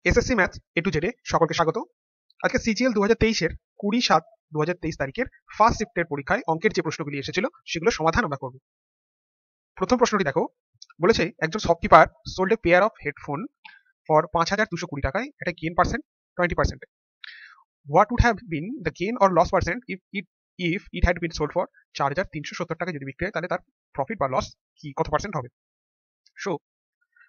SSC math এ two জেডে সকলকে স্বাগত। আজকে সিজিএল 2023-এর 20/7/2023 তারিখের ফার্স্ট শিফটের পরীক্ষায় অঙ্কের যে প্রশ্নগুলি এসেছিল সেগুলো সমাধান আমরা করব। প্রথম প্রশ্নটি দেখো, বলেছে একজন shopkeeper sold a pair of headphone for 5,220 টাকায় at a gain percent 20%. What would have been the gain or loss percent if it had been sold for 4,370 টাকায় যদি বিক্রি হয়, তাহলে তার প্রফিট বা লস কি কত পার্সেন্ট হবে? সো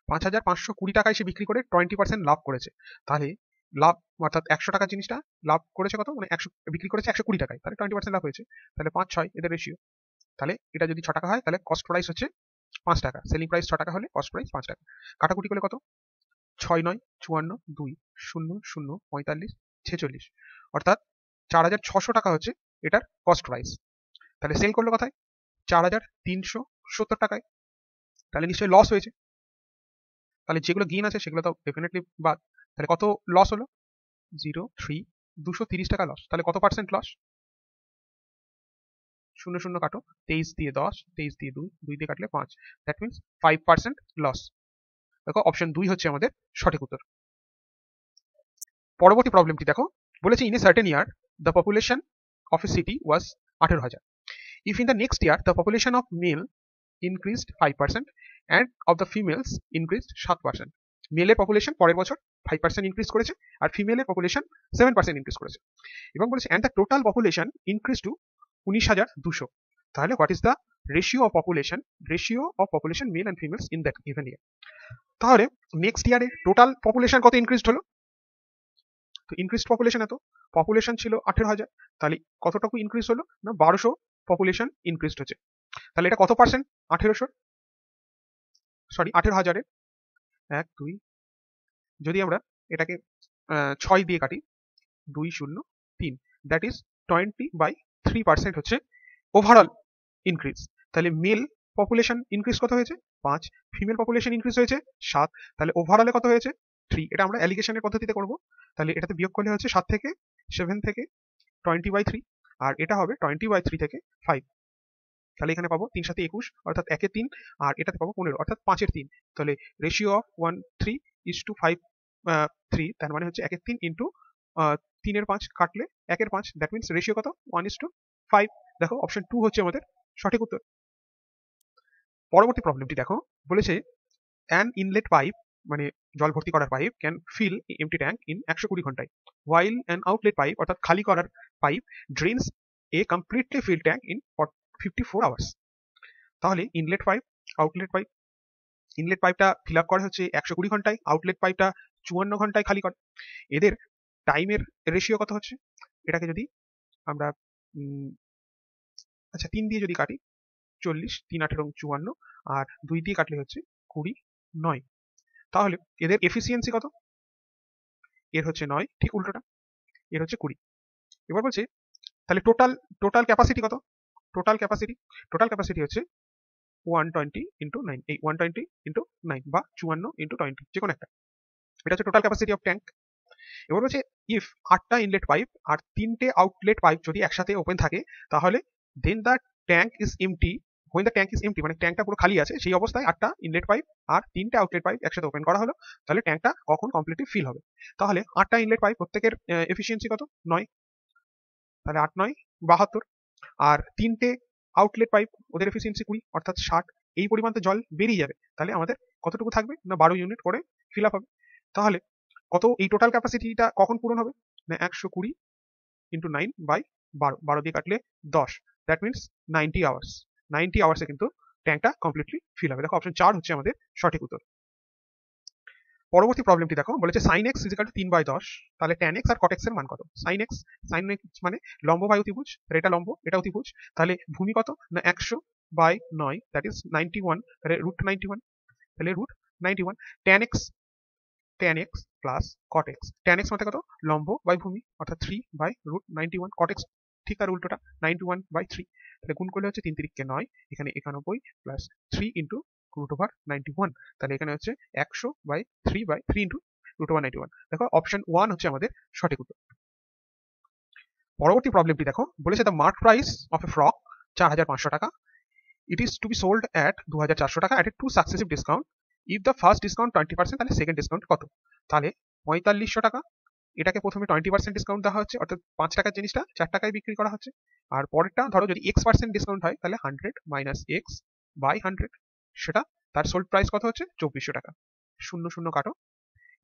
5,520 টাকায় সে বিক্রি করে 20% লাভ করেছে। তাহলে লাভ অর্থাৎ 100 টাকার জিনিসটা লাভ করেছে কত, মানে 100 বিক্রি করেছে 120 টাকায়, তাহলে 20% লাভ হয়েছে। তাহলে 5-6 এদের রেশিও। তাহলে এটা যদি 6 টাকা হয় তাহলে কস্ট প্রাইস হচ্ছে 5 টাকা, সেলিং প্রাইস 6 টাকা হলে কস্ট প্রাইস 5 টাকা। কাটাকুটি করলে কত, 6-9 54, 2 0 0 45 46, অর্থাৎ 4,600 টাকা হচ্ছে এটার কস্ট প্রাইস। তাহলে সেল করলো কোথায়, 4,370 টাকায়, তাহলে নিশ্চয়ই লস হয়েছে। তাহলে যেগুলো গেইন আছে সেগুলো তো ডেফিনেটলি বাদ। তাহলে কত লস হলো, 0.3 230 টাকা লস। তাহলে কত পার্সেন্ট লস, 0 0 কাটো, 23 দিয়ে 10, 23 দিয়ে 2, 2 দিয়ে কাটলে 5, দ্যাট মিনস 5% লস। দেখো অপশন 2 হচ্ছে আমাদের সঠিক উত্তর। পরবর্তী প্রবলেমটি দেখো, বলেছে in a certain year the population of a city was 18,000. If in the next year the population of male increased 5% and of the females increased 7%. মেলের population পরের বছর 5% ইনক্রিজ করেছে আর ফিমেলের পপুলেশন 7% ইনক্রিজ করেছে, এবং বলেছে and the total population increased to 19,200. তাহলে what is the ratio of population male and females in that given year? তাহলে next ইয়ারে total population কত ইনক্রিজড হলো, তো ইনক্রিজড পপুলেশন এত, পপুলেশন ছিল 18,000, তাহলে কতটুকু ইনক্রিজ হলো না 1200 পপুলেশন ইনক্রিজড হচ্ছে। তাহলে এটা কত পার্সেন্ট, 18,000-এর 1 2, যদি আমরা এটাকে 6 দিয়ে কাটি, 2 0 3, দ্যাট ইজ 20/3% হচ্ছে ওভারঅল ইনক্রিজ। তাহলে মেল পপুলেশন ইনক্রিজ কত হয়েছে, 5, ফিমেল পপুলেশন ইনক্রিজ হয়েছে 7, তাহলে ওভারঅলে কত হয়েছে 3। এটা আমরা অ্যালিগেশনের পদ্ধতিতে করব। তাহলে এটাতে বিয়োগ করলে হচ্ছে 7 থেকে 7 থেকে 20/3, আর এটা হবে 20/3 থেকে 5। তাহলে এখানে পাবো 3 7 21, অর্থাৎ 1 3, আর এটাতে পাবো 15, অর্থাৎ 5 3। তাহলে রেশিও অফ 1:3 তার মানে হচ্ছে 1 3 ইন্টু 3/5 কাটলে 1/5, দ্যাট মিনস রেশিও কত 1:5। দেখো অপশন 2 হচ্ছে আমাদের সঠিক উত্তর। পরবর্তী প্রবলেমটি দেখো, বলেছে অ্যান ইনলেট পাইপ, মানে জল ভর্তি করার pipe, can fill empty tank in 120 ঘন্টায়, ওয়াইল অ্যান আউটলেট পাইপ, অর্থাৎ খালি করার pipe, drains a completely fill tank in 54 hours. তাহলে inlet pipe, outlet pipe, inlet পাইপটা ফিল আপ করে হচ্ছে 120 ঘন্টায়, আউটলেট পাইপটা 54 ঘন্টায় খালি করে। এদের টাইমের রেশিও কত হচ্ছে, এটাকে যদি আমরা 3 দিয়ে যদি কাটি 40, 3 18 54, আর 2 দিয়ে কাটলে হচ্ছে 20 9। তাহলে এদের এফিসিয়েন্সি কত, এর হচ্ছে 9, ঠিক উল্টোটা, এর হচ্ছে 20। এবার বলছে তাহলে টোটাল ক্যাপাসিটি কত, টোটাল ক্যাপাসিটি হচ্ছে 120 ইন্টু 9, এই 120 ইন্টু 9 বা 54 ইন্টু 20, যে কোনো একটা। এটা হচ্ছে টোটাল ক্যাপাসিটি অফ ট্যাঙ্ক। এবার বলছে ইফ 8টা ইনলেট পাইপ আর 3টে আউটলেট পাইপ যদি একসাথে ওপেন থাকে, তাহলে then the tank is empty, when the tank is empty, মানে ট্যাঙ্কটা পুরো খালি আছে, সেই অবস্থায় 8টা ইনলেট পাইপ আর 3টে আউটলেট পাইপ একসাথে ওপেন করা হলো, তাহলে ট্যাঙ্কটা কখন কমপ্লিটলি ফিল হবে। তাহলে 8টা ইনলেট পাইপ প্রত্যেকের এফিসিয়েন্সি কত, 9, তাহলে 8 9 72, আর 3টে আউটলেট পাইপ ওদের এফিসিয়েন্সি 20, অর্থাৎ 60। এই পরিমাণে জল বেরিয়ে যাবে, তাহলে আমাদের কতটুকু থাকবে না 12 ইউনিট করে ফিল আপ হবে। তাহলে কত, এই টোটাল ক্যাপাসিটিটা কখন পূরণ হবে না 120 ইন্টু 9/12, 12 দিয়ে কাটলে 10, দ্যাট মিনস 90 আওয়ার্স। 90 আওয়ার্সে কিন্তু ট্যাঙ্কটা কমপ্লিটলি ফিল হবে। দেখো অপশন 4 হচ্ছে আমাদের সঠিক উত্তর। পরবর্তী প্রবলেমটি দেখো, বলেছে sin x = 3/10, তাহলে tan x আর cot x এর মান কত। sin x মানে লম্ব বাই অতিভুজ, এটা লম্ব এটা অতিভুজ, তাহলে ভূমি কত না 100/9, দ্যাট ইজ 91, তাহলে √91, তাহলে √91। tan x plus cot x, tan x মানে কত, লম্ব বাই ভূমি, অর্থাৎ 3/√91, cot x ঠিক তার উল্টোটা 91/3, তাহলে গুণ করলে হচ্ছে 3 3 9, এখানে 91 প্লাস 3 ইন্টু √91, তাহলে এখানে হচ্ছে 100/3 ইন্টু √91। দেখো অপশন 1 হচ্ছে আমাদের সঠিক উত্তর। পরবর্তী প্রবলেমটি দেখো, বলেছে the mark price of a frock 4,500 টাকা, it is to be sold at 2,400 টাকা at a 2 successive discount. If the first discount 20%, তাহলে সেকেন্ড ডিসকাউন্ট কত। তাহলে 4500 টাকা, এটাকে প্রথমে 20% ডিসকাউন্ট দেওয়া হচ্ছে, অর্থাৎ 5 টাকার জিনিসটা 4 টাকায় বিক্রি করা হচ্ছে। আর পরেরটা ধরো যদি x% ডিসকাউন্ট হয়, তাহলে 100 মাইনাস এক্স বাই 100, সেটা তার সোল্ড প্রাইস কত হচ্ছে 2400 টাকা। 0 0 কাটো,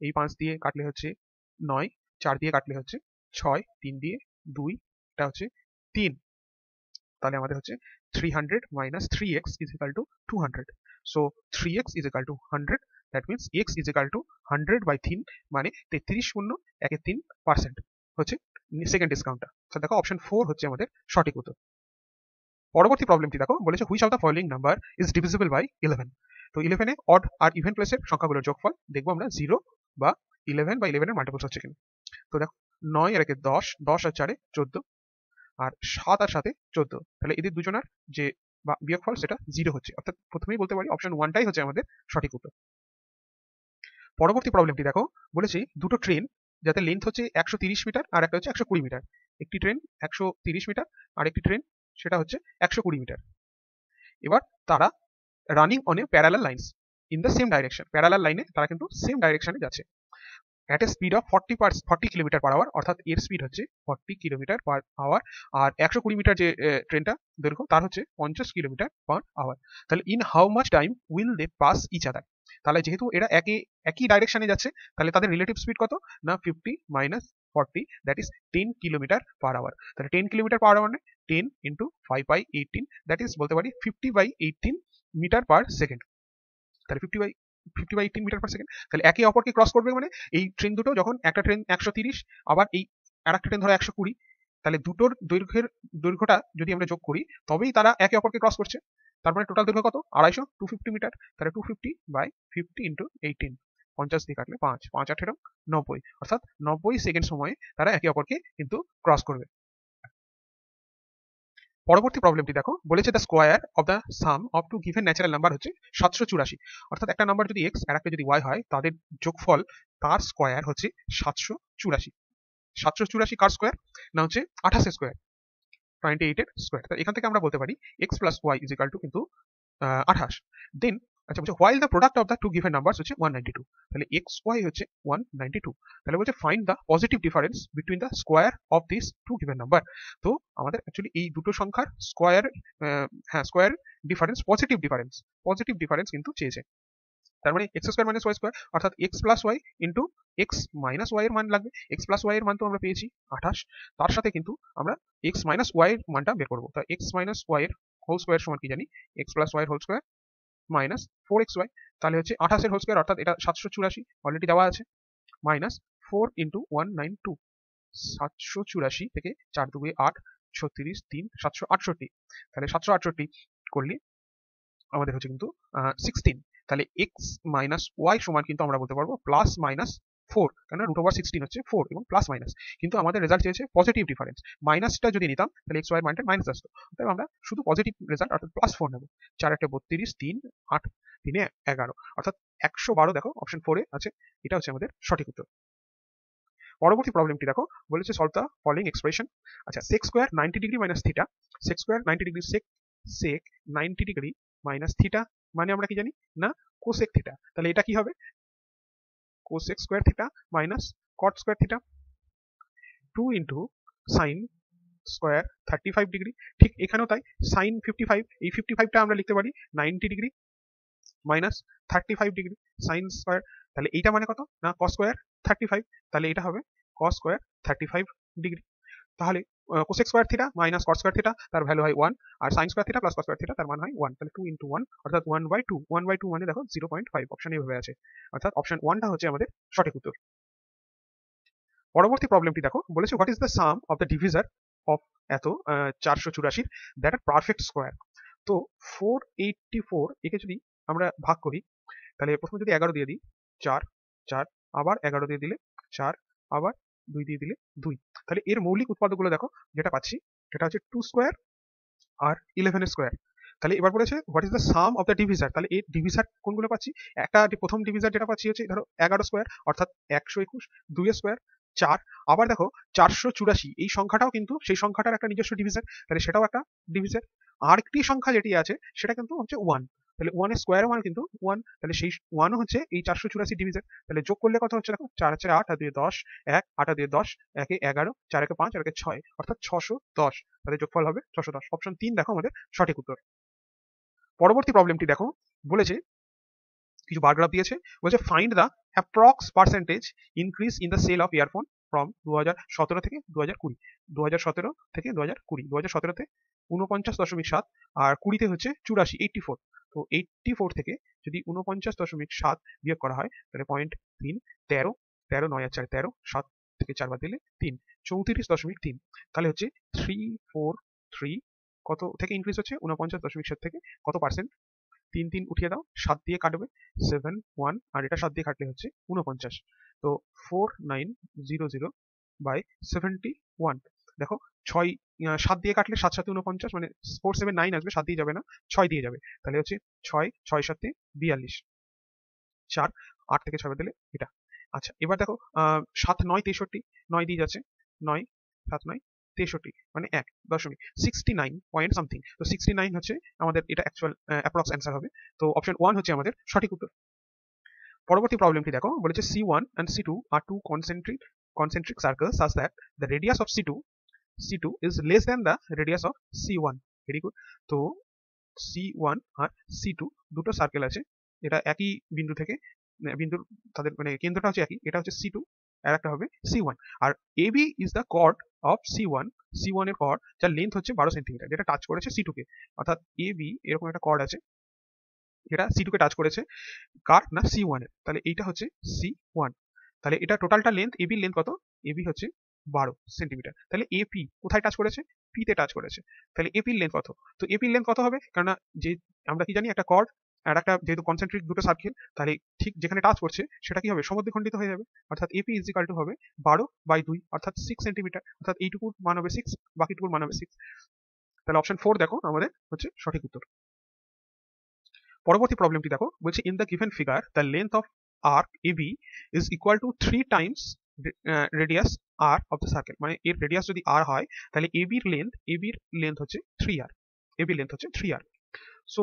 এই 5 দিয়ে কাটলে হচ্ছে 9, 4 দিয়ে কাটলে হচ্ছে 6, 3 দিয়ে 2, এটা হচ্ছে 3, তাহলে আমাদের হচ্ছে 300 minus 3x is equal to 200. So 3x is equal to 100. That means x is equal to 100 by 3, মানে 33.3% হচ্ছে সেকেন্ড ডিসকাউন্টটা। তো দেখো অপশন 4 হচ্ছে আমাদের সঠিক উত্তর। পরবর্তী প্রবলেমটি দেখো, বলেছে which of the following number is divisible by 11। তো 11 এ অড আর ইভেন প্লেসের সংখ্যাগুলোর যোগফল দেখবো আমরা 0 বা 11 বা 11 এর মাল্টিপলস হচ্ছে কিনা। তো দেখো 9 আর 10, 10 আর 4 14, আর 7 আর 7 14, তাহলে এদের দুজনের যে বিয়োগফল সেটা 0 হচ্ছে, অর্থাৎ প্রথমেই বলতে পারি অপশন 1টাই হচ্ছে আমাদের সঠিক উত্তর। পরবর্তী প্রবলেমটি দেখো, বলেছি দুটো ট্রেন যাতে লেন্থ হচ্ছে 130 মিটার আর একটা হচ্ছে 120 মিটার, একটি ট্রেন 130 মিটার আর একটি ট্রেন সেটা হচ্ছে 120 মিটার। এবার তারা running on a parallel lines in the same direction, parallel লাইনে তারা কিন্তু সেম ডাইরেকশনে যাচ্ছে at a speed of 40 kilometre per hour, অর্থাৎ এর স্পিড হচ্ছে 40 কিলোমিটার পার আওয়ার, আর 120 মিটার যে ট্রেনটা দৈর্ঘ্য তার হচ্ছে 50 কিলোমিটার পার আওয়ার। তাহলে in how much time will they pass each other, তাহলে যেহেতু এরা একই ডাইরেকশনে যাচ্ছে, তাহলে তাদের রিলেটিভ স্পিড কত না 50 minus 40, that is 10 kilometre per hour. তাহলে 10 কিলোমিটার পার আওয়ার মানে 10 ইন্টু 5 বাই 18, দ্যাট ইজ বলতে পারি 50 বাই 18 মিটার পার সেকেন্ড। তাহলে 50 বাই 18 মিটার পার সেকেন্ড। তাহলে একে অপরকে ক্রস করবে, মানে এই ট্রেন দুটো যখন একটা ট্রেন 130 আবার এই আরেকটা ট্রেন ধরো 120, তাহলে দুটোর দৈর্ঘ্যটা যদি আমরা যোগ করি তবেই তারা একে অপরকে ক্রস করছে। তার মানে টোটাল দৈর্ঘ্য কত 250, 250 মিটার। তাহলে 250 বাই 50 ইন্টু 18, 50 দিয়ে কাটলে 5, 5 18 90, অর্থাৎ 90 সেকেন্ড সময়ে তারা একে অপরকে কিন্তু ক্রস করবে। পরবর্তী প্রবলেমটি দেখো, বলেছে the square of the sum of two given natural number হচ্ছে 784, অর্থাৎ একটা নাম্বার যদি এক্স আর একটা যদি ওয়াই হয়, তাদের যোগফল তার স্কোয়ার হচ্ছে 784। 784 কার স্কোয়ার না হচ্ছে 28 স্কোয়ার, 28 এর স্কোয়ার। এখান থেকে আমরা বলতে পারি x plus y is equal to কিন্তু 28। দেন আচ্ছা বলছে while the product of the two given numbers হচ্ছে 192, তাহলে এক্স ওয়াই হচ্ছে 192। তাহলে বলছে find the positive difference between the square of this two given number. তো আমাদের অ্যাকচুয়ালি এই দুটো সংখ্যার স্কোয়ার, হ্যাঁ স্কোয়ার ডিফারেন্স, পজিটিভ ডিফারেন্স কিন্তু চেয়েছে। তার মানে x square minus y square, অর্থাৎ x plus y into x minus y এর মান লাগবে। এক্স প্লাস ওয়াই এর মান তো আমরা পেয়েছি 28, তার সাথে কিন্তু আমরা এক্স মাইনাস ওয়াই এর মানটা বের করবো। তাই এক্স মাইনাস ওয়াই এর হোল স্কোয়ার সমান কি জানি, এক্স প্লাস ওয়াই এর হোল স্কোয়ার মাইনাস 4xy, তাহলে হচ্ছে 28 এর হোল স্কোয়ার, অর্থাৎ এটা 784 অলরেডি দেওয়া আছে, মাইনাস 4 ইন্টু 192, 784 থেকে 4 2 8, 36 3 768, তাহলে 768 করলে আমাদের হচ্ছে কিন্তু 16। তাহলে এক্স মাইনাস ওয়াই সমান কিন্তু আমরা বলতে পারবো প্লাস মাইনাস 4, কেন √16 হচ্ছে 4 এবং প্লাস মাইনাস, কিন্তু আমাদের রেজাল্ট চেয়েছে পজিটিভ ডিফারেন্স। মাইনাসটা যদি নিতাম তাহলে এক্স ওয়াই মানটা মাইনাস আসতো, তাই আমরা শুধু পজিটিভ রেজাল্ট অর্থাৎ প্লাস 4 নেব। 4 1 32, 3 8 3 11, অর্থাৎ 112 দেখো অপশন 4 এ আছে, এটা হচ্ছে আমাদের সঠিক উত্তর। পরবর্তী প্রবলেমটি দেখো, বলেছে সলভ দ্য ফলোইং এক্সপ্রেশন। আচ্ছা sec square 90 degree minus theta, sec square 90 degree, sec 90 degree minus theta মানে আমরা কি জানি না কোসেক থিটা। তাহলে এটা কি হবে cosec square theta minus cot square theta, 2 into sine square 35 degree. ঠিক এখানেও তাই, সাইন 55, এই 55টা আমরা লিখতে পারি 90 degree minus 35 degree sine square. তাহলে এইটা মানে কত না কস স্কয়ার 35, তাহলে এটা হবে কস স্কয়ার 35 ডিগ্রি। তাহলে cosec square theta minus cot square theta তার ভ্যালু হয় 1, আর sine square theta plus cos square theta তার মান হয় 1, তাহলে 2 ইন্টু 1 অর্থাৎ 1/2, 1/2 মানে দেখো 0.5, অপশন এইভাবে আছে, অর্থাৎ অপশন 1টা হচ্ছে আমাদের সঠিক উত্তর। পরবর্তী প্রবলেমটি দেখো, বলেছে what is the sum of the divisor of এত 484 দ্যাট আর পারফেক্ট স্কয়ার। তো 484 একে যদি আমরা ভাগ করি, তাহলে প্রথমে যদি 11 দিয়ে দিই 4 4, আবার 11 দিয়ে দিলে 4, আবার 2 দিয়ে দিলে 2, তাহলে এর মৌলিক উৎপাদকগুলো দেখো যেটা পাচ্ছি সেটা হচ্ছে 2 স্কয়ার আর 11 স্কয়ার। তাহলে এবার বলেছে what is the sum of the divisor, তাহলে এই ডিভিজার কোনগুলো পাচ্ছি, একটা প্রথম ডিভিজার যেটা পাচ্ছি হচ্ছে ধরো 11 স্কয়ার অর্থাৎ 121, 2 স্কয়ার 4, আবার দেখো 484 এই সংখ্যাটাও কিন্তু সেই সংখ্যাটার একটা নিজস্ব ডিভিজার, তাহলে সেটাও একটা ডিভিজার। আর একটি সংখ্যা যেটি আছে সেটা কিন্তু হচ্ছে 1, তাহলে 1 এর স্কোয়ার মান কিন্তু 1, তাহলে সেই 1 হচ্ছে এই 484 ডিভিজেড। তাহলে যোগ করলে কত হচ্ছে দেখো, 4 4 8 আর 2 10, 1 8 আর 2 10, 1 11, 4 1 5 আর 1 6, অর্থাৎ 610। তাহলে যোগফল হবে 610। অপশন 3 দেখো আমাদের সঠিক উত্তর। পরবর্তী প্রবলেমটি দেখো, বলেছে কিছু বার গ্রাফ দিয়েছে, বলছে find the approx percentage increase in the sale of earphone from 2017 থেকে 2020। 2017 থেকে 2020, 2017তে 49.7 আর 20তে হচ্ছে 84, 84। তো 84 থেকে যদি 49.7 বিয়োগ করা হয় তাহলে 0.3, 13, 13 9 আর 4 13, 7 থেকে 4 বাদ দিলে 3, 34.3। তাহলে হচ্ছে 343 কত থেকে ইনক্রিজ হচ্ছে, 49.7 থেকে কত পার্সেন্ট। 3 3 উঠিয়ে দাও, 7 দিয়ে কাটবে 7 1, আর এটা 7 দিয়ে কাটলে হচ্ছে 49। তো 4900 বাই 71। দেখো 6 7 দিয়ে কাটলে 7 7 49, মানে 479 আসবে, 7 দিয়ে যাবে না, 6 দিয়ে যাবে। তাহলে হচ্ছে 6 6 7 42, 4 8 থেকে 6 বাদ দিলে এটা। আচ্ছা এবার দেখো 7 9 63, 9 দিয়ে যাচ্ছে, 9 7 9 63, মানে 1.69 পয়েন্ট সামথিং। তো 69 হচ্ছে আমাদের এটা অ্যাকচুয়াল অ্যাপ্রক্স অ্যান্সার হবে। তো অপশন 1 হচ্ছে আমাদের সঠিক উত্তর। পরবর্তী প্রবলেমটি দেখো, বলেছে C1 and C2 are two concentric circles such that the radius of C2 is less than the radius of C1. Very good. তো C1 আর C2 দুটো সার্কেল আছে, এটা একই বিন্দু থেকে বিন্দুর তাদের মানে কেন্দ্রটা হচ্ছে একই, এটা হচ্ছে C2 আর একটা হবে C1। আর AB is the chord of C1, C1 এর কর্ড যার লেন্থ হচ্ছে 12 সেন্টিমিটার, যেটা টাচ করেছে C2 কে। অর্থাৎ AB এরকম একটা কর্ড আছে যেটা C2 কে টাচ করেছে, কার না C1 এর। তাহলে এইটা হচ্ছে C1। তাহলে এটা টোটালটা লেন্থ, AB লেন্থ কত, AB হচ্ছে 12 সেন্টিমিটার। তাহলে AP কোথায় টাচ করেছে, P তে টাচ করেছে। তাহলে AP এর লেন্থ কত, তো AP এর লেন্থ কত হবে, কারণ যে আমরা কি জানি একটা কর্ড আর একটা যেহেতু কনসেন্ট্রিক দুটো সার্কেল, তাহলে ঠিক যেখানে টাচ করছে সেটা কি হবে, সমদ্বিখণ্ডিত হয়ে যাবে। অর্থাৎ AP ইজ ইকুয়াল টু হবে 12/2, অর্থাৎ 6 সেন্টিমিটার। অর্থাৎ এইটুকুর মান হবে 6, বাকিটুকুর মান হবে 6। তাহলে অপশন 4 দেখো আমাদের হচ্ছে সঠিক উত্তর। পরবর্তী প্রবলেমটি দেখো, বলছে in the given figure the length of arc AB is equal to 3 times radius R of the circle. মানে এর রেডিয়াস যদি R হয় তাহলে AB এর লেন্থ হচ্ছে 3R, AB লেন্থ হচ্ছে 3R। সো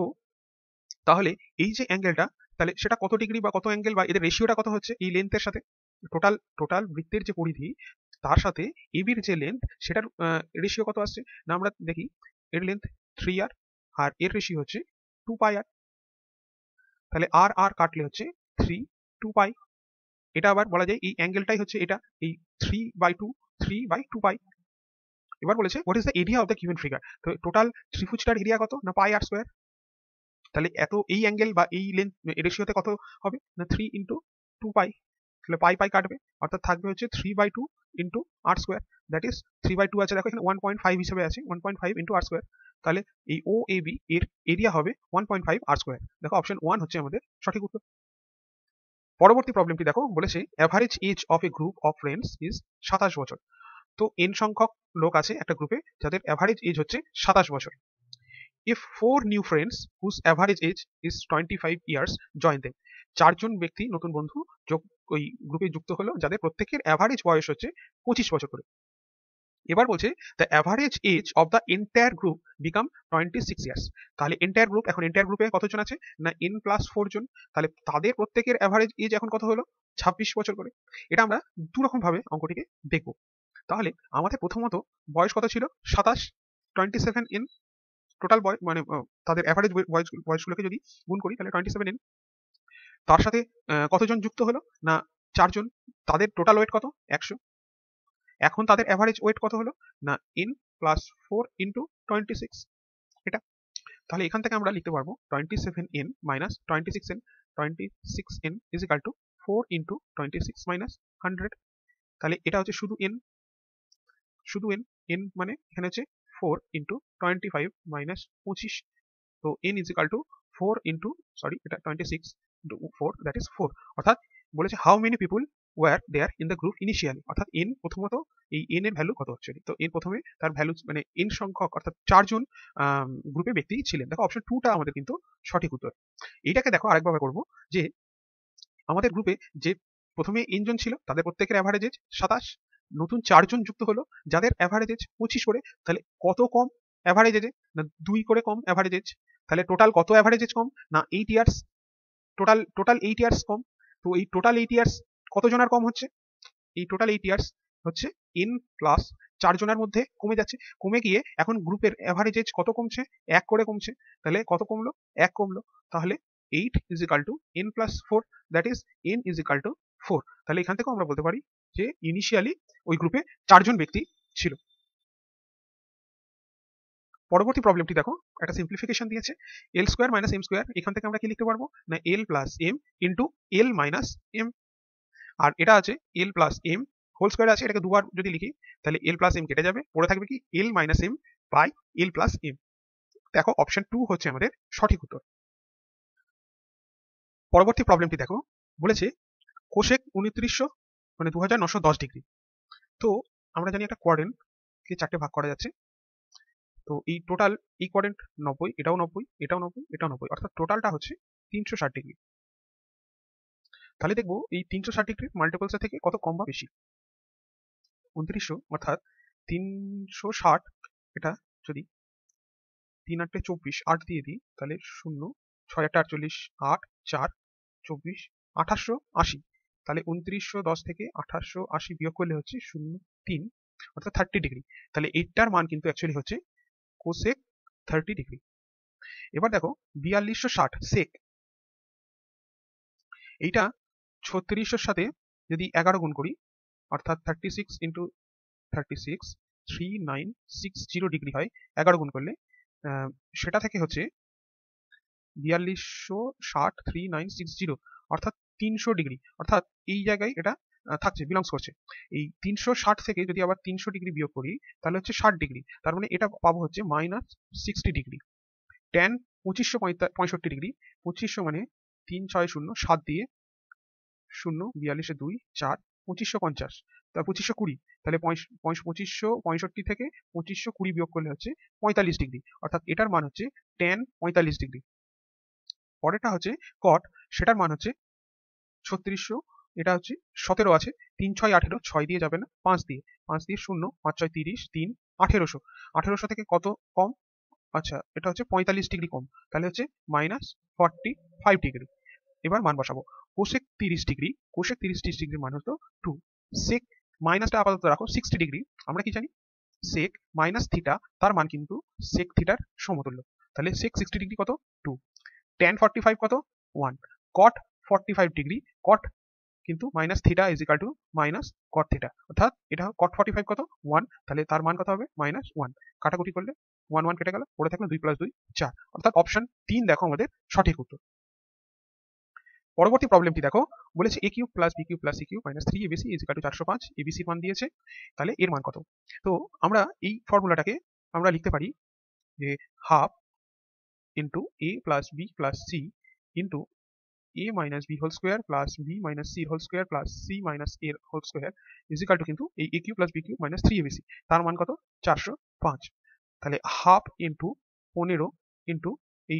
তাহলে এই যে অ্যাঙ্গেলটা, তাহলে সেটা কত ডিগ্রি বা কত অ্যাঙ্গেল, বা এদের রেশিওটা কত হচ্ছে এই লেন্থের সাথে, টোটাল বৃত্তের যে পরিধি তার সাথে এবির যে লেন্থ সেটার রেশিও কত আসছে না, আমরা দেখি এর লেন্থ 3R আর এর রেশিও হচ্ছে 2πR। তাহলে আর আর কাটলে হচ্ছে 3 2π। এটা আবার বলা যায় এই অ্যাঙ্গেলটাই হচ্ছে এটা, এই 3/2 এবার বলেছে what is the area of the given figure. তো টোটাল ত্রিভুজটার এরিয়া কত না πr স্কয়ার। তাহলে এত এই অ্যাঙ্গেল বা এই লেন্থ রেশিওতে কত হবে না 3 ইন্টু 2π। তাহলে পাই কাটবে, অর্থাৎ থাকবে হচ্ছে 3/2 into r square, that is 3/2 আছে, দেখো এখানে 1.5 হিসেবে আছে, 1.5 ইন্টু আর স্কোয়ার। তাহলে এই ও এ বি এর এরিয়া হবে 1.5 আর স্কোয়ার। দেখো অপশন 1 হচ্ছে আমাদের সঠিক উত্তর। পরবর্তী প্রবলেমটি দেখো, বলেছে average age of a group of friends is 27 বছর। তো এন সংখ্যক লোক আছে একটা গ্রুপে যাদের অ্যাভারেজ এজ হচ্ছে 27 বছর। If 4 new friends whose average age is 25 years join them, 4জন ব্যক্তি নতুন বন্ধু ওই গ্রুপে যুক্ত হলো যাদের প্রত্যেকের অ্যাভারেজ বয়স হচ্ছে 25 বছর করে। এবার বলছে the average age of the entire group become 26 years. তাহলে এন্টায়ার গ্রুপ, এখন এন্টায়ার গ্রুপে কতজন আছে না n+4 জন, তাহলে তাদের প্রত্যেকের অ্যাভারেজ এজ এখন কত হলো 26 বছর করে। এটা আমরা দু রকম ভাবে অঙ্কটিকে দেখবো। তাহলে আমাদের প্রথমত বয়স কত ছিল 27, 27 n টোটাল বয়স, মানে তাদের অ্যাভারেজ বয়সগুলোকে যদি গুণ করি তাহলে 27n। তার সাথে কতজন যুক্ত হলো না 4 জন, তাদের টোটাল ওয়েট কত 100। এখন তাদের অ্যাভারেজ ওয়েট কত হলো না n+4 ইন্টু 26, এটা। তাহলে এখান থেকে আমরা লিখতে পারবো 27n minus 26n, 26n is equal to 4 into 26 minus 100। তাহলে এটা হচ্ছে শুধু n, n মানে এখানে হচ্ছে 4 ইন্টু 25 মাইনাস 25। তো n is equal to 4 into এটা 26 ইন্টু 4, দ্যাট ইজ 4। অর্থাৎ বলেছে how many people were there in the group initially, অর্থাৎ n প্রথমত এই n এর ভ্যালু কত হচ্ছে। তো n প্রথমে তার ভ্যালু মানে n সংখ্যক অর্থাৎ 4 জন গ্রুপে ব্যক্তি ছিলেন। দেখো অপশন 2টা আমাদের কিন্তু সঠিক উত্তর। এইটাকে দেখো আরেকভাবে করবো, যে আমাদের গ্রুপে যে প্রথমে n জন ছিল তাদের প্রত্যেকের অ্যাভারেজ এজ 27, নতুন 4 জন যুক্ত হলো যাদের অ্যাভারেজ এজ 25 করে, তাহলে কত কম অ্যাভারেজ এজে, না 2 করে কম অ্যাভারেজ এজ। তাহলে টোটাল কত অ্যাভারেজ এজ কম, না 8 ইয়ার্স, টোটাল 8 ইয়ার্স কম। তো এই টোটাল 8 ইয়ার্স কতজনের কম হচ্ছে, এই টোটাল 8 ইয়ার্স হচ্ছে n প্লাস 4 জনের মধ্যে কমে যাচ্ছে, কমে গিয়ে এখন গ্রুপের অ্যাভারেজ এজ কত কমছে, 1 করে কমছে। তাহলে কত কমলো, 1 কমলো। তাহলে 8 is equal two n plus 4, that is n is equal to 4। তাহলে এখান থেকেও আমরা বলতে পারি যে ইনিশিয়ালি ওই গ্রুপে 4 জন ব্যক্তি ছিল। পরবর্তী প্রবলেমটি দেখো, একটা সিম্পলিফিকেশন দিয়েছে, এল স্কোয়ার মাইনাস এম স্কোয়ার। এখান থেকে আমরা কি লিখতে পারবো, না এল plus M into L minus M. আর এটা আছে এল প্লাস এম হোল স্কোয়ার আছে, এটাকে দুবার যদি লিখি তাহলে এল প্লাস এম কেটে যাবে, পড়ে থাকবে কি L minus M by L plus M. দেখো অপশন 2 হচ্ছে আমাদের সঠিক উত্তর। পরবর্তী প্রবলেমটি দেখো, বলেছে কোশেক 2900 মানে 2910 ডিগ্রি। তো আমরা জানি একটা কোয়াড্রেন্ট কে 4টে ভাগ করা যাচ্ছে। তো এই টোটাল এই কোয়াড্রেন্ট 90, এটাও 90, এটাও 90, এটাও 90, অর্থাৎ টোটালটা হচ্ছে 360 ডিগ্রি। তাহলে দেখবো এই 360 ডিগ্রির মাল্টিপলস থেকে কত কম বা বেশি। 2900 অর্থাৎ 360, এটা যদি 3 8 24 8 দিয়ে দিই তাহলে 0 6 8 48 8 4 24 1880। তাহলে 2910 থেকে 1880 বিয়োগ করলে হচ্ছে 0 3 অর্থাৎ 30 ডিগ্রি। তাহলে এইটার মান কিন্তু অ্যাকচুয়ালি হচ্ছে কোসেক 30 ডিগ্রি। এবার দেখো 4260 সেক, এইটা 3600 সাথে যদি 11 গুণ করি অর্থাৎ 36 ইন্টু 36 3960 ডিগ্রি হয় 11 গুণ করলে, সেটা থেকে হচ্ছে 4260 3960 অর্থাৎ 300 ডিগ্রি, অর্থাৎ এই জায়গায় এটা থাকছে, বিলংস করছে। এই 360 থেকে যদি আবার 300 ডিগ্রি বিয়োগ করি তাহলে হচ্ছে 60 ডিগ্রি, তার মানে এটা পাবো হচ্ছে মাইনাস 60 ডিগ্রি। ট্যান 2565 ডিগ্রি, 2500 মানে 3 6 0 7 দিয়ে 0 42 2 4 2550, তা 2520, তাহলে 2565 থেকে 2520 বিয়োগ করলে হচ্ছে 45 ডিগ্রি, অর্থাৎ এটার মান হচ্ছে ট্যান 45 ডিগ্রি। পরেরটা হচ্ছে কট, সেটার মান হচ্ছে 3600, এটা হচ্ছে 17 আছে, 3 6 18, 6 দিয়ে যাবে না, 5 দিয়ে 0 5 6 30 3 1800, 1800 থেকে কত কম, আচ্ছা এটা হচ্ছে 45 ডিগ্রি কম, তাহলে হচ্ছে মাইনাস 45 ডিগ্রি। এবার মান বসাবো, কোসেক 30 ডিগ্রি, কোসেক 30 ডিগ্রির মান হতো 2, সেক মাইনাসটা আপাতত রাখো 60 ডিগ্রি, আমরা কি জানি সেক মাইনাস থিটা, তার মান কিন্তু সেক থিটার সমতুল্য। তাহলে সেক 60 ডিগ্রি কত 2, ট্যান 45 কত 1, কট 45 ডিগ্রি, কট কিন্তু minus theta is equal two minus caught theta, অর্থাৎ এটা কট 45 কত 1, তাহলে তার মান কত হবে মাইনাস 1, কাটাকুটি করলে 1 1 কেটে গেল, পড়ে থাকলো 2 + 2 4, অর্থাৎ অপশন 3 দেখো আমাদের সঠিক উত্তর। পরবর্তী প্রবলেমটি দেখো, বলেছে a cube plus b cube plus c cube minus 3abc is equal two 405, এবিসির মান দিয়েছে, তাহলে এর মান কত। তো আমরা এই ফর্মুলাটাকে আমরা লিখতে পারি যে half into a plus b plus c into a minus b whole square plus b minus c whole square plus c minus a whole square is equal to কিন্তু এই a cube plus b cube minus 3abc, তার মান কত 405। তাহলে half into 15 into এই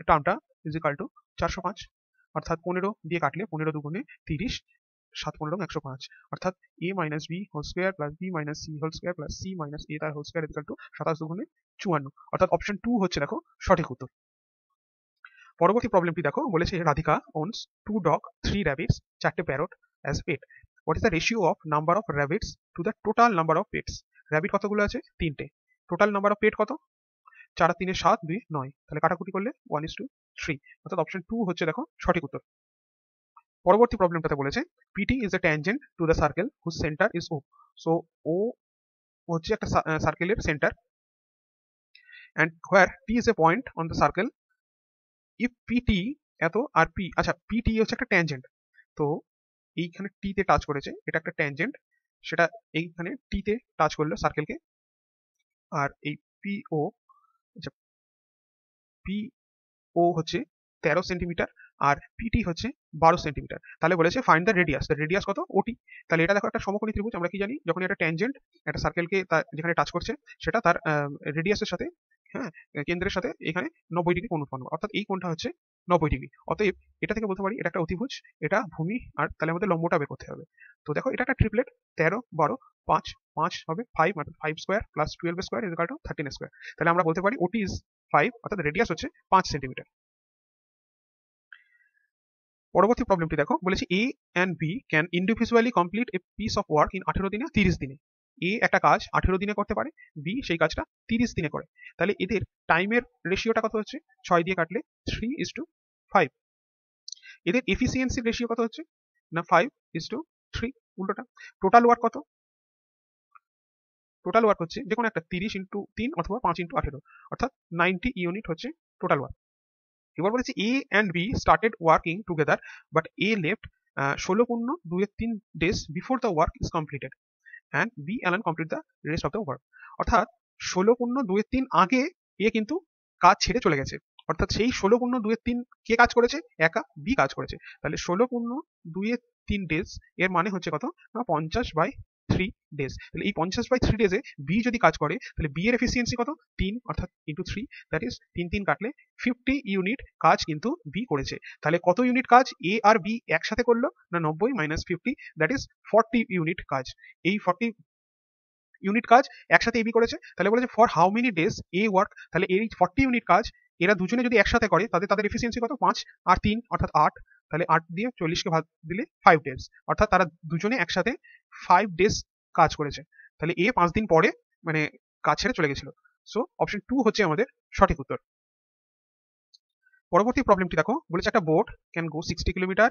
টার্মটা is equal two 405, অর্থাৎ 15 দিয়ে কাটলে 15 দুগুণে 30, 7 15 105, অর্থাৎ a minus b whole square plus b minus c whole square plus c minus a তার whole square is equal to 27 দুগুণে 54, অর্থাৎ অপশন 2 হচ্ছে দেখো সঠিক উত্তর। পরবর্তী প্রবলেমটি দেখো, বলেছে রাধিকা owns 2 ডগ 3 rabbits 4টে parrot as pet, what is the ratio of number of rabbits to the total number of pets. Rabbit কতগুলো আছে 3টে, টোটাল নাম্বার অফ পেট কত 4 আর 3 7 2 9, তাহলে কাটাকুটি করলে 1:3, অর্থাৎ অপশন 2 হচ্ছে দেখো সঠিক উত্তর। পরবর্তী প্রবলেমটাতে বলেছে PT is a tangent to the circle whose centre is O, so O হচ্ছে একটা সার্কেলের centre, and where T is a point on the circle if PT এত আর পি, আচ্ছা পিটি হচ্ছে একটা ট্যানজেন্ট, তো এইখানে টি তে টাচ করেছে, এটা একটা ট্যানজেন্ট, সেটা এইখানে টি তে টাচ করলো সার্কেলকে, আর এই পিও, আচ্ছা পিও হচ্ছে 13 সেন্টিমিটার আর পিটি হচ্ছে 12 সেন্টিমিটার, তাহলে বলেছে find the radius, the radius কত ওটি। তাহলে এটা দেখো একটা সমকোণী ত্রিভুজ, আমরা কি জানি যখন একটা ট্যানজেন্ট একটা সার্কেলকে যেখানে টাচ করছে সেটা তার রেডিয়াসের সাথে, হ্যাঁ কেন্দ্রের সাথে এখানে 90 ডিগ্রি কোণ উৎপন্ন, অর্থাৎ এই কোণটা হচ্ছে 90 ডিগ্রি, অতএব এটা থেকে বলতে পারি এটা একটা অতিভুজ, এটা ভূমি, আর তাহলে আমাদের লম্বটা বের করতে হবে। তো দেখো এটা একটা ট্রিপলেট 13 12 5 5 হবে 5 অর্থাৎ 5 square plus 12 square is equal two 13 square. তাহলে আমরা বলতে পারি ওটি ইজ 5 অর্থাৎ রেডিয়াস হচ্ছে 5 সেন্টিমিটার। পরবর্তী প্রবলেমটি দেখো, বলেছে A and B can individually complete a piece of work in 18 দিনে 30 দিনে। এ একটা কাজ 18 দিনে করতে পারে, বি সেই কাজটা 30 দিনে করে। তাহলে এদের টাইমের রেশিওটা কত হচ্ছে? 6 দিয়ে কাটলে 3:5। এদের এফিসিয়েন্সির রেশিও কত হচ্ছে? না 5:3, উল্টোটা। টোটাল ওয়ার্ক কত? টোটাল ওয়ার্ক হচ্ছে যে কোনো একটা 30 ইন্টু 3 অথবা 5 ইন্টু 18, অর্থাৎ 90 ইউনিট হচ্ছে টোটাল ওয়ার্ক। এবার বলেছে A and B started working together but A left 16:2-3 days before the work is completed and B alone complete the rest of the work. অর্থাৎ 16:2-3 আগে এ কিন্তু কাজ ছেড়ে চলে গেছে, অর্থাৎ সেই 16:2-3 কে কাজ করেছে? একা বি কাজ করেছে। তাহলে 16:2-3 ডেজ এর মানে হচ্ছে কত? না 50/3 ডেজ। তাহলে এই 50/3 ডেজে বি যদি কাজ করে তাহলে বি এর এফিসিয়েন্সি কত? 3 অর্থাৎ ইন্টু 3, দ্যাট ইজ 3 কাটলে 50 ইউনিট কাজ কিন্তু বি করেছে। তাহলে কত ইউনিট কাজ এ আর বি একসাথে করলো? না 90 মাইনাস 50, দ্যাট ইজ 40 ইউনিট কাজ। এই 40 ইউনিট কাজ একসাথে এবি করেছে। তাহলে বলেছে for how many days A work. তাহলে এই 40 ইউনিট কাজ এরা দুজনে যদি একসাথে করে তাদের এফিসিয়েন্সি কত? 5 আর 3 অর্থাৎ 8। তাহলে 8 দিয়ে 40কে ভাগ দিলে 5 ডেজ, অর্থাৎ তারা দুজনে একসাথে 5 ডেজ কাজ করেছে। তাহলে এ 5 দিন পরে মানে কাজ ছেড়ে চলে গেছিল। সো অপশন 2 হচ্ছে আমাদের সঠিক উত্তর। পরবর্তী প্রবলেমটি দেখো, বলেছে একটা boat can go 60 kilometre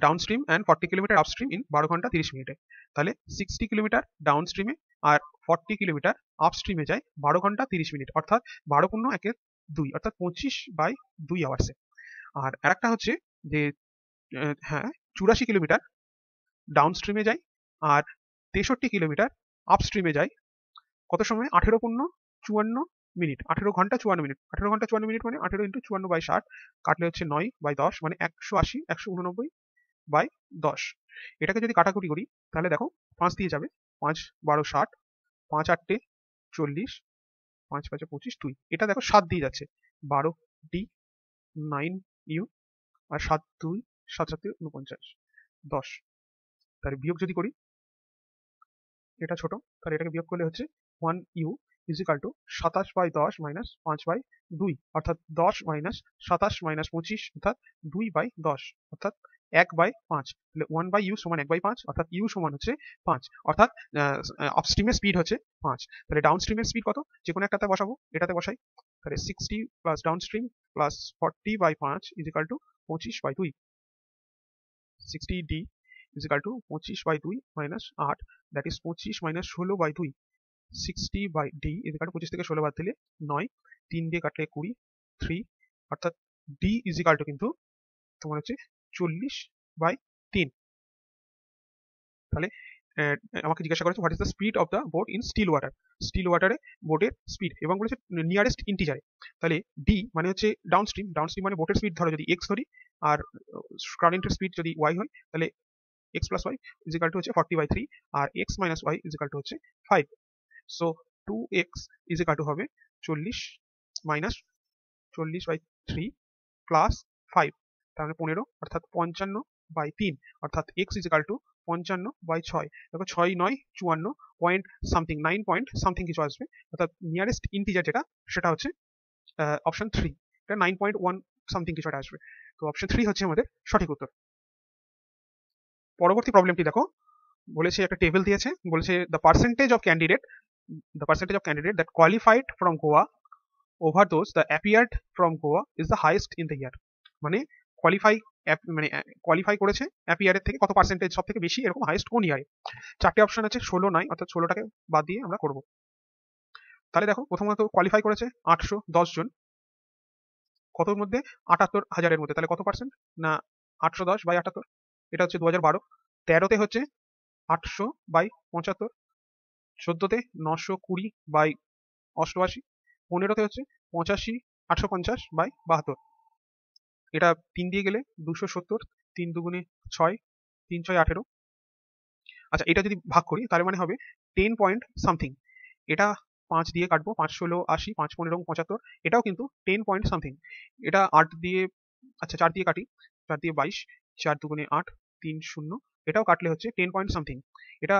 downstream and 40 kilometre upstream in 12 ঘন্টা 30 মিনিটে। তাহলে 60 কিলোমিটার ডাউনস্ট্রিমে আর 40 কিলোমিটার আপস্ট্রিমে যায় 12 ঘন্টা 30 মিনিট, অর্থাৎ 12 পূর্ণ 1/2 অর্থাৎ 25/2 আওয়ার্সে। আর আরেকটা হচ্ছে যে হ্যাঁ 84 কিলোমিটার ডাউনস্ট্রিমে যায় আর 63 কিলোমিটার আপস্ট্রিমে যায় কত সময়? 18 পূর্ণ 54 মিনিট, 18 ঘন্টা 54 মিনিট। 18 ঘন্টা 54 মিনিট মানে 18 ইন্টু 54/60 কাটলে হচ্ছে 9/10 মানে 180 189/10। এটাকে যদি কাটাকুটি করি তাহলে দেখো 5 দিয়ে যাবে, 5 12 60, 5 8 40, 5 5 25 2। এটা দেখো 7 দিয়ে যাচ্ছে, 12 ডি 9 ইউ আর 7 2 7 7 49 10। তাহলে বিয়োগ যদি করি এটা ছোট, তাহলে এটাকে বিয়োগ করলে হচ্ছে 1 u is equal to 27/10 minus 5/2, অর্থাৎ 10 মাইনাস 27 মাইনাস 25 অর্থাৎ 2/10 অর্থাৎ 1/5। তাহলে 1/u সমান 1/5 অর্থাৎ ইউ সমান হচ্ছে 5, অর্থাৎ আপস্ট্রিমের স্পিড হচ্ছে 5। তাহলে ডাউনস্ট্রিমের স্পিড কত? যে কোনো একটাতে বসাবো, এটাতে বসাই। তাহলে 60 plus downstream plus 40/5 is equal two 25/2। 60 D is equal two 25/2 minus 8, that is 25 minus 16/2। 60/d is equal two 25 থেকে 16 বাদ দিলে 9, 3 দিয়ে কাটলে 20, 3 অর্থাৎ ডি ইজ ইকাল টু কিন্তু তোমার হচ্ছে 40/3। তাহলে আমাকে জিজ্ঞাসা করেছে what is the speed of the boat in still water. Still ওয়াটারে বোটের স্পিড এবং বলেছে নিয়ারেস্ট ইন্টিজারে। তাহলে ডি মানে হচ্ছে ডাউনস্ট্রিম, ডাউনস্ট্রিম মানে বোটের স্পিড ধরো যদি এক্স ধরি আর কারেন্টের স্পিড যদি ওয়াই হয় তাহলে x plus y is equal to হচ্ছে 40/3 আর x minus y is equal to হচ্ছে 5। So 2x is equal two হবে 40 মাইনাস 40/3 প্লাস 5, তার মানে 15 অর্থাৎ 55/3 অর্থাৎ x ইজ ইকাল টু 55/6। দেখো 6 9 54 পয়েন্ট সামথিং 9 পয়েন্ট সামথিং কিছু আসবে, অর্থাৎ নিয়ারেস্ট ইন্টিজার যেটা সেটা হচ্ছে অপশন 3, এটা 9.1 সামথিং কিছু একটা আসবে। তো অপশন 3 হচ্ছে আমাদের সঠিক উত্তর। পরবর্তী প্রবলেমটি দেখো, বলেছে একটা টেবিল দিয়েছে, বলেছে the percentage of candidate that qualified from Goa over those the appeared from Goa is the highest in the year. মানে কোয়ালিফাই করেছে অ্যাপিয়ারের থেকে কত পার্সেন্টেজ সব থেকে বেশি, এরকম হাইয়েস্ট কোন ইয়ারে। 4টে অপশন আছে, 16 নাই অর্থাৎ 16টাকে বাদ দিয়ে আমরা করব। তাহলে দেখো প্রথমত কোয়ালিফাই করেছে 810 জন, কতর মধ্যে? 78,000-এর মধ্যে। তাহলে কত পার্সেন্ট? না 810/78, এটা হচ্ছে 2012। 13তে হচ্ছে 800/75, 14তে 920/88, 15তে হচ্ছে 850/72। এটা 3 দিয়ে গেলে 270, 3 দুগুণে 6, 3 6 18। আচ্ছা এটা যদি ভাগ করি তাহলে মানে হবে 10 পয়েন্ট সামথিং। এটা 5 দিয়ে কাটবো, 5 16 80, 5 15 75, এটাও কিন্তু 10 পয়েন্ট সামথিং। এটা 8 দিয়ে, আচ্ছা 4 দিয়ে কাটি, 4 দিয়ে 22, 4 দুগুণে 8, 3 0, এটাও কাটলে হচ্ছে 10 পয়েন্ট সামথিং। এটা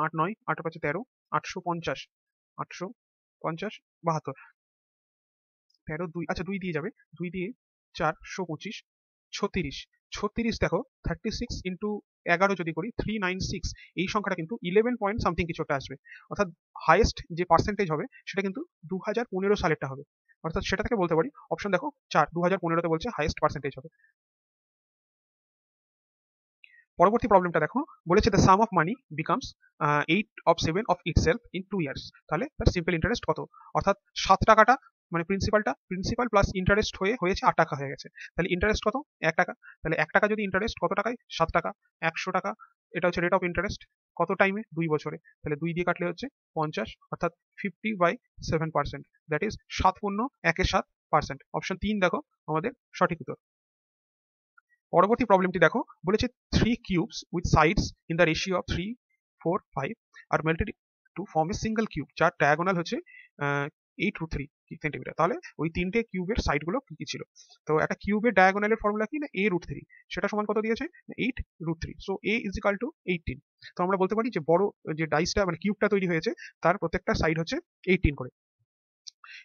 8 9 8 5 13, 850, 850, 72, 13 2, আচ্ছা 2 দিয়ে যাবে, 2 দিয়ে 425, 36, 36 দেখো 36 ইন্টু 11 যদি করি 396, এই সংখ্যাটা কিন্তু 11 পয়েন্ট সামথিং কিছু একটা আসবে। অর্থাৎ হাইয়েস্ট যে পার্সেন্টেজ হবে সেটা কিন্তু 2015 সালেরটা হবে। অর্থাৎ সেটা থেকে বলতে পারি অপশন দেখো 4, 2015-তে বলছে হাইয়েস্ট পার্সেন্টেজ হবে। পরবর্তী প্রবলেমটা দেখো, বলেছে the sum of money becomes 8/7 of itself in 2 years. তাহলে তার সিম্পল ইন্টারেস্ট কত? অর্থাৎ 7 টাকাটা মানে প্রিন্সিপাল প্লাস ইন্টারেস্ট হয়েছে 8 টাকা হয়ে গেছে। তাহলে ইন্টারেস্ট কত? 1 টাকা। তাহলে 1 টাকা যদি ইন্টারেস্ট কত টাকায়? 7 টাকা। 100 টাকা এটা হচ্ছে রেট অফ ইন্টারেস্ট কত টাইমে? 2 বছরে। তাহলে 2 দিয়ে কাটলে হচ্ছে 50, অর্থাৎ 50/7%, দ্যাট ইজ 7 পূর্ণ 1-এর 7%। অপশন 3 দেখো আমাদের সঠিক উত্তর। পরবর্তী প্রবলেমটি দেখো, বলেছে 3 cubes with sides in the ratio of 3 4 5 আর melted to form a single cube, যার ডায়াগোনাল হচ্ছে 8√3 সেন্টিমিটার। তাহলে ওই তিনটে কিউবের সাইড গুলো কি কি ছিল? তো একটা কিউবের ডায়াগোনালের ফর্মুলা কি না a√3, সেটা সমান কত দিয়েছে? 8√3। So a is equal to 18। তো আমরা বলতে পারি যে বড় যে ডাইসটা মানে কিউবটা তৈরি হয়েছে তার প্রত্যেকটা সাইড হচ্ছে 18 করে।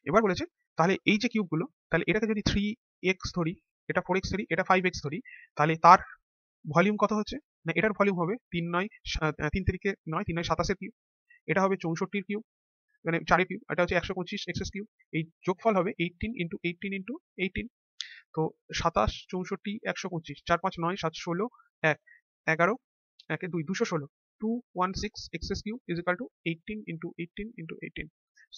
এবার বলেছে তাহলে এই যে কিউবগুলো, তাহলে এটাকে যদি 3x ধরি, এটা 4x ধরি, এটা 5x ধরি, তাহলে তার ভলিউম কত হচ্ছে? না এটার ভলিউম হবে 3 3 9 3 9 27 কিউব। এটা হবে 64 কিউব, মানে 4 কিউব। এটা হচ্ছে 125 এক্সএস কিউব। এই যোগফল হবে 18 ইন্টু 18 ইন্টু 18। তো 27 64 125 4 5 9 7 16 1 11 1 2 216 216 x's cube is equal to 18 into 18 into 18।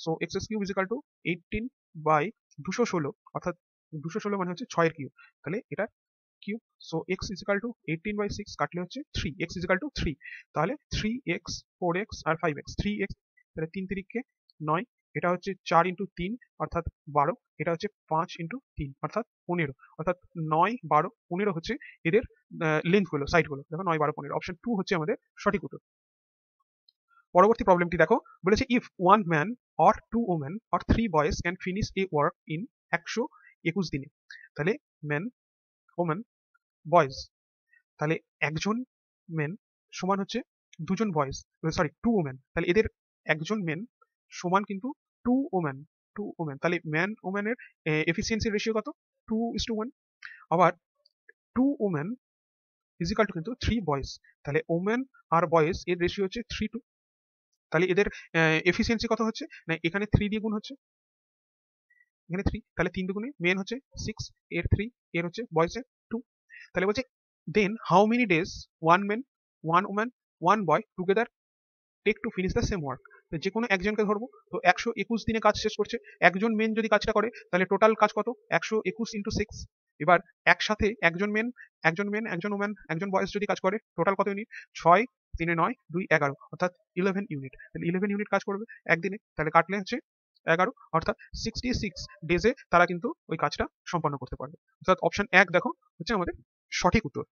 So x's cube is equal to 18 by 216, অর্থাৎ 216 মানে হচ্ছে 6 এর কিউব। তাহলে এটা cube. So x is equal two 18/6 কাটলে হচ্ছে 3, x ইজ ইকাল টু 3। তাহলে 3x 4x আর 5x, 3x, তাহলে 3 3 9, এটা হচ্ছে 4 ইন্টু 3 অর্থাৎ 12, এটা হচ্ছে 5 ইন্টু 3 অর্থাৎ 15, অর্থাৎ 9 12 15 হচ্ছে এদের লেন্থ গুলো, সাইড গুলো দেখো 9 12 15। অপশন 2 হচ্ছে আমাদের সঠিক উত্তর। পরবর্তী প্রবলেমটি দেখো, বলেছে if one man or 2 women or 3 boys can finish A work in 121 দিনে। তাহলে ম্যান, ওমেন, বয়েজ, তাহলে একজন মেন সমান হচ্ছে দুজন বয়েজ, সরি 2 ওমেন। তাহলে এদের একজন মেন সমান কিন্তু 2 ওমেন, 2 ওমেন। তাহলে ম্যান ওমেনের এফিসিয়েন্সির রেশিও কত? 2:1। আবার 2 ওমেন ইজ ইকাল টু কিন্তু 3 বয়েজ। তাহলে ওমেন আর বয়েজ এর রেশিও হচ্ছে 3:2। তাহলে এদের এফিসিয়েন্সি কত হচ্ছে? না এখানে 3 দিয়ে গুণ হচ্ছে, এখানে 3, তাহলে 3 দুগুণে মেন হচ্ছে 6, এর 3, এর হচ্ছে বয়েজের 2। তাহলে বলছে then how many days one man, one woman, one boy together take to finish the same work. যে কোনো একজনকে ধরবো, তো 121 দিনে কাজ শেষ করছে। একজন মেন যদি কাজটা করে তাহলে টোটাল কাজ কত? 121 ইন্টু 6। এবার একসাথে একজন ওম্যান একজন বয়েস যদি কাজ করে টোটাল কত ইউনিট? 6 3 9 2 11, অর্থাৎ 11 ইউনিট। তাহলে 11 ইউনিট কাজ করবে একদিনে, তাহলে কাটলে হচ্ছে 11, অর্থাৎ 66 ডেজে তারা কিন্তু ওই কাজটা সম্পন্ন করতে পারবে। অর্থাৎ অপশন 1 দেখো হচ্ছে আমাদের সঠিক উত্তর।